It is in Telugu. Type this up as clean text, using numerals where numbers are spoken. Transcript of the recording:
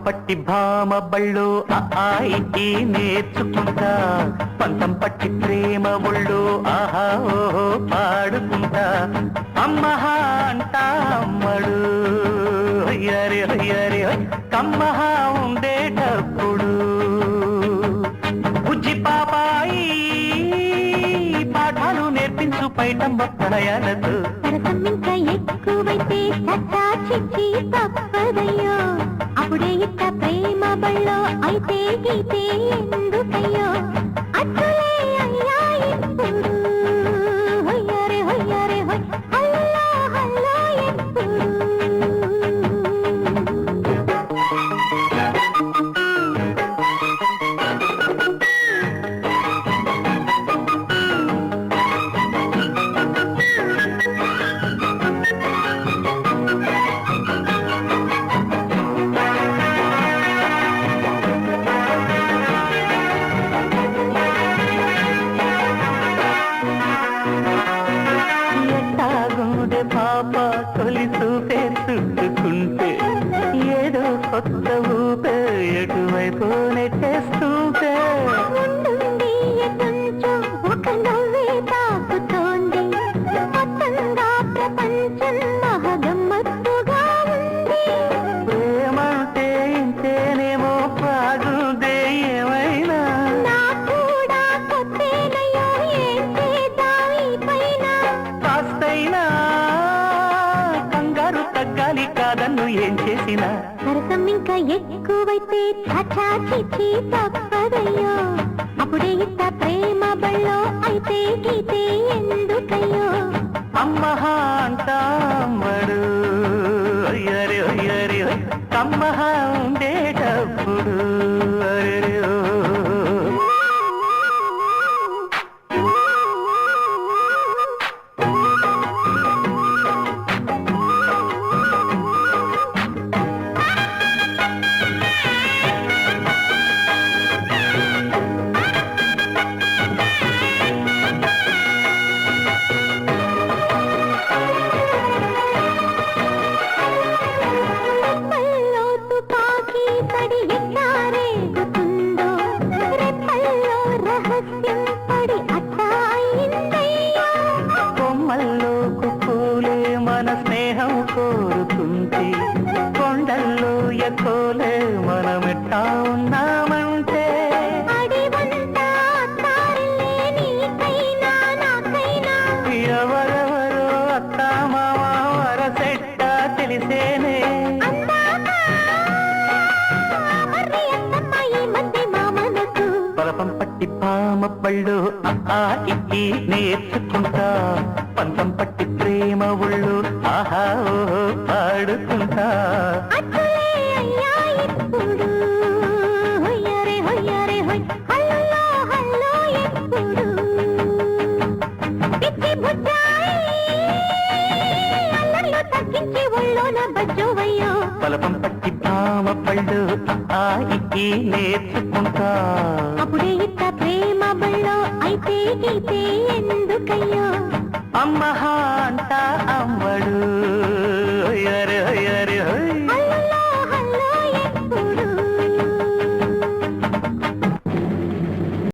పట్టి భామ బళ్ళు ఆయి నేర్చుకుంటా పంతం పట్టి ప్రేమ ఒళ్ళు ఆహా ఓహో పాడుకుంటా అమ్మహా అంటా అమ్మడు అయ్యారే అయ్యారే కమ్మహా ఉండేటప్పుడు బుజ్జి పాపాయి పాఠాలు నేర్పించు పైటమ్మ ప్రణయాలతో ఇంకా ఎక్కువైతే చచ్చా చిచ్చి తప్పదయ్యో అప్పుడే ఇట్ట ప్రేమ బళ్ళో అయితే గీతే ఎందుకయ్యో అట్టులే అయ్యా ఇప్పుడు హొయ్యారే హొయ్యారే హొయ్ హల్లో హల్లో ఎప్పుడు పాప తొలి చూపే చుట్టుకుంటే ఏదో కొత్త ఊపే ఎటువైపు నెట్టేస్తుంటే ఒక నవ్వే తాకుతోంది మొత్తంగా ప్రపంచం మహగమ్మత్తుగా ఉంది ఏమంటే ఇంతేనేమో బాగుందే ఏమైనా నా కూడా కొత్తేనయ్యో ఏం చేద్దాం ఈ పైన కాస్తైనా కంగారు తగ్గాలి కాదన్ను ఏం చేసినా సరసం ఇంకా ఎక్కువైతే చాచా చిచ్చి తప్పదయ్యో అప్పుడే ఇట్ట ప్రేమ బళ్ళో అయితే గీతే ఎందుకయ్యో అమ్మహా అంటామడు అయ్యరే అయ్యరే కమ్మహా ఉండేటప్పుడు అరెరో మన స్నేహం కోరుతుంది కొండల్లో ఎక్కోలే మనమిట్టా ఉన్నామంటే ఎవరెవరో అత్తా మామ వరసెట్ట తెలిసేనే పలపం పట్టి పామ పళ్ళు ఆయి నేర్చుకుంటా పంతం పట్టి ప్రేమ ఒళ్ళు ఆహా ఓహో పాడుకుంటా పలపం పట్టి పామ పళ్ళు ఆయి నేర్చుకుంటా అప్పుడే ఇట్ట ప్రేమ బళ్ళో అయితే గీతే ఎందుకయ్యో అమ్మహా